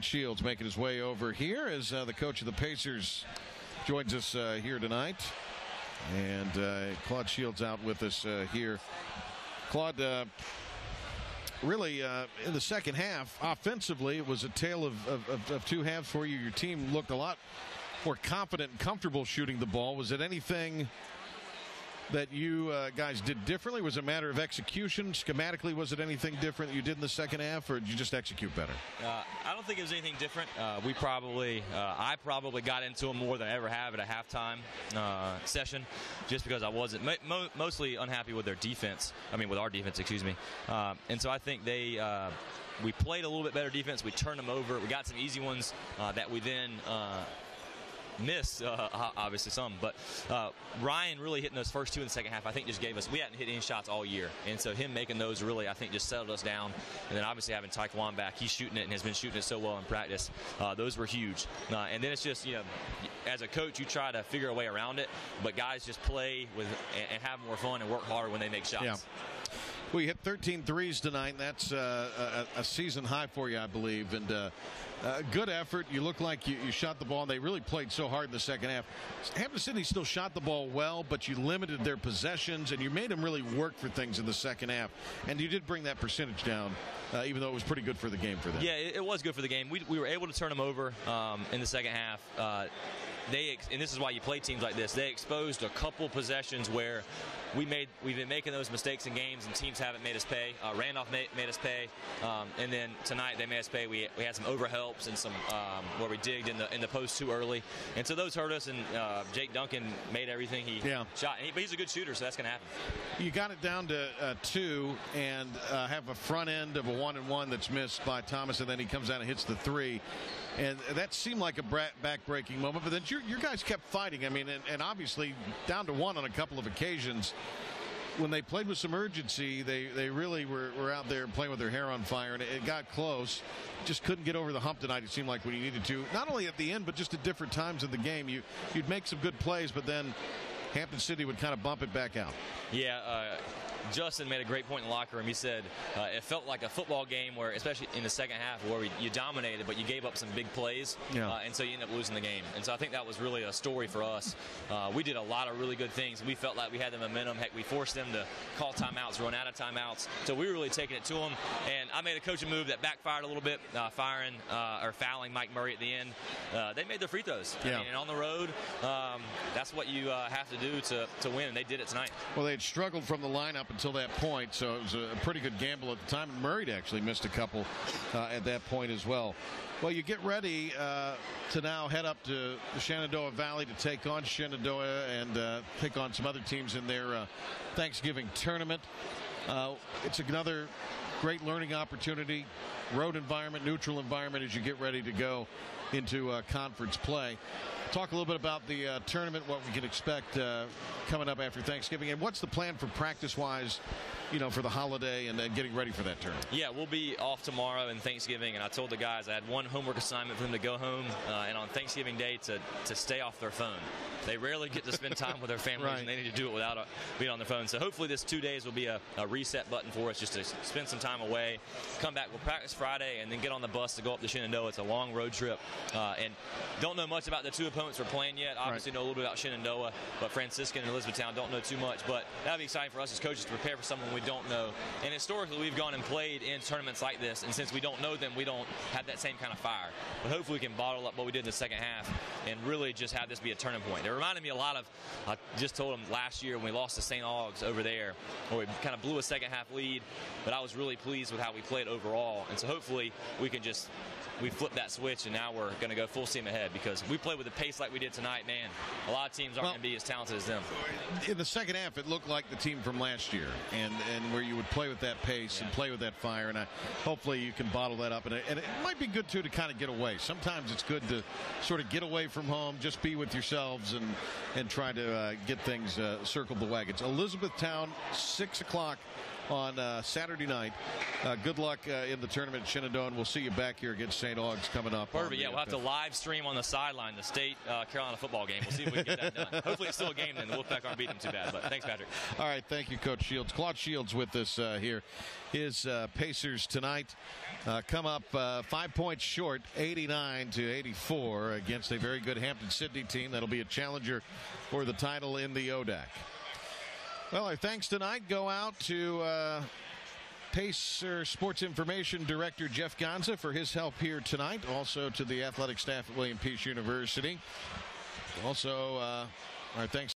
Shields making his way over here as the coach of the Pacers joins us here tonight. And Claude Shields out with us here. Claude, really in the second half, offensively, it was a tale of two halves for you. Your team looked a lot more confident and comfortable shooting the ball. Was it anything that you guys did differently? Was it a matter of execution? Schematically, was it anything different that you did in the second half, or did you just execute better? I don't think it was anything different. I probably got into them more than I ever have at a halftime session, just because I wasn't mostly unhappy with their defense. I mean, with our defense, excuse me. And so I think we played a little bit better defense. We turned them over. We got some easy ones that we then missed, obviously some, but Ryan really hitting those first two in the second half, I think just gave us, we hadn't hit any shots all year, and so him making those really, I think, just settled us down. And then obviously having Taekwon back, he's shooting it and has been shooting it so well in practice. Those were huge. And then it's just, as a coach, you try to figure a way around it, but guys just play with and have more fun and work harder when they make shots. Yeah. Well, you hit 13 threes tonight. That's a season high for you, I believe. And good effort. You look like you shot the ball, and they really played so hard in the second half. Hampden-Sydney still shot the ball well, but you limited their possessions, and you made them really work for things in the second half. And you did bring that percentage down, even though it was pretty good for the game for them. Yeah, it was good for the game. We were able to turn them over in the second half. And this is why you play teams like this. They exposed a couple possessions where we've been making those mistakes in games, and teams haven't made us pay. Randolph made us pay, and then tonight they made us pay. We had some overhelps and some where we digged in the post too early, and so those hurt us. And Jake Duncan made everything he shot. But he's a good shooter, so that's going to happen. You got it down to 2 and have a front end of a 1-and-1 that's missed by Thomas, and then he comes down and hits the 3. And that seemed like a back-breaking moment, but then your guys kept fighting. I mean, and obviously down to 1 on a couple of occasions. When they played with some urgency, they really were out there playing with their hair on fire, and it got close. Just couldn't get over the hump tonight, it seemed like, when you needed to. Not only at the end, but just at different times in the game. You'd make some good plays, but then Hampden-Sydney would kind of bump it back out. Yeah, Justin made a great point in the locker room. He said it felt like a football game where, especially in the second half, where you dominated, but you gave up some big plays, and so you end up losing the game. And so I think that was really a story for us. We did a lot of really good things. We felt like we had the momentum. Heck, we forced them to call timeouts, run out of timeouts. So we were really taking it to them. And I made a coaching move that backfired a little bit, fouling Mike Murray at the end. They made their free throws. I mean, and on the road, that's what you have to do to win, and they did it tonight. Well, they had struggled from the lineup until that point, so it was a pretty good gamble at the time. And Murray actually missed a couple at that point as well. Well, you get ready to now head up to the Shenandoah Valley to take on Shenandoah and take on some other teams in their Thanksgiving tournament. It's another great learning opportunity, road environment, neutral environment as you get ready to go into conference play. Talk a little bit about the tournament, what we can expect coming up after Thanksgiving, and what's the plan for practice-wise, for the holiday and getting ready for that tournament? Yeah, we'll be off tomorrow and Thanksgiving, and I told the guys I had one homework assignment for them to go home and on Thanksgiving Day to stay off their phone. They rarely get to spend time with their families, right, and they need to do it without being on their phone. So hopefully this 2 days will be a reset button for us, just to spend some time away, come back, we'll practice Friday, and then get on the bus to go up to Shenandoah. It's a long road trip, and don't know much about the two opponents we're playing yet. Obviously know a little bit about Shenandoah, but Franciscan and Elizabethtown don't know too much. But that'll be exciting for us as coaches to prepare for someone we don't know. And historically, we've gone and played in tournaments like this, and since we don't know them, we don't have that same kind of fire. But hopefully we can bottle up what we did in the second half and really just have this be a turning point. It reminded me a lot of, I just told them last year when we lost to St. Augs over there, where we kind of blew a second half lead, but I was really pleased with how we played overall. And so hopefully we can just, we flipped that switch, and now we're going to go full steam ahead, because we played with a pace like we did tonight, man. A lot of teams aren't going to be as talented as them. In the second half, it looked like the team from last year, and where you would play with that pace and play with that fire, and hopefully you can bottle that up. And it might be good, too, to kind of get away. Sometimes it's good to sort of get away from home, just be with yourselves, and try to get things circled the wagons. Elizabethtown, 6 o'clock on Saturday night. Good luck in the tournament, Shenandoah. We'll see you back here against St. Aug's coming up. Perfect. Yeah, we'll have to live stream on the sideline the State Carolina football game. We'll see if we can get that done. Hopefully it's still a game then. The Wolfpack aren't beating them too bad. But thanks, Patrick. All right, thank you, Coach Shields. Claude Shields with us here. His Pacers tonight come up 5 points short, 89-84, against a very good Hampden-Sydney team that'll be a challenger for the title in the ODAC. Well, our thanks tonight go out to Pacer Sports Information Director Jeff Gonza for his help here tonight. Also to the athletic staff at William Peace University. Also, our thanks